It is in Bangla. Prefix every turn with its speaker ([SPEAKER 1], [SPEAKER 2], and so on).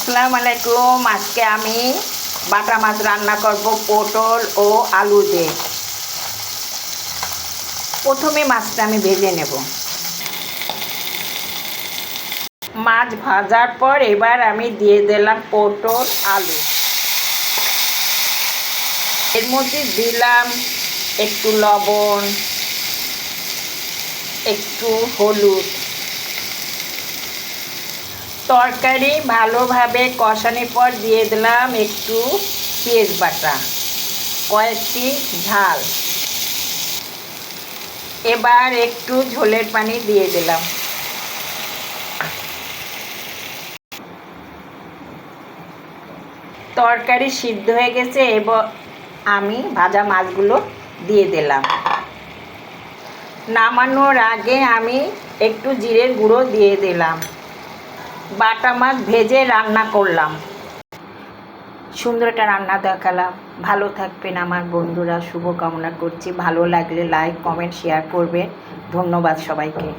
[SPEAKER 1] আসসালামু আলাইকুম। আজকে আমি বাটা মাছ রান্না করব পটল ও আলু দিয়ে। প্রথমে মাছটা আমি ভেজে নেব। মাছ ভাজার পর এবার আমি দিয়ে দিলাম পটল আলু। এর মধ্যে দিলাম একটু লবণ, একটু হলুদ। তরকারি ভালোভাবে কষানোর পর দিয়ে দিলাম একটু পেঁয়াজ বাটা, কয়েকটি ঝাল। এবার একটু ঝোলের পানি দিয়ে দিলাম। তরকারি সিদ্ধ হয়ে গেছে। এবার আমি ভাজা মাছগুলো দিয়ে দিলাম। নামানোর আগে আমি একটু জিরের গুঁড়ো দিয়ে দিলাম। বাটা মাছ ভেজে রান্না করলাম। সুন্দর একটা রান্না দেখালাম। ভালো থাকবেন আমার বন্ধুরা, শুভকামনা করছি। ভালো লাগলে লাইক, কমেন্ট, শেয়ার করবেন। ধন্যবাদ সবাইকে।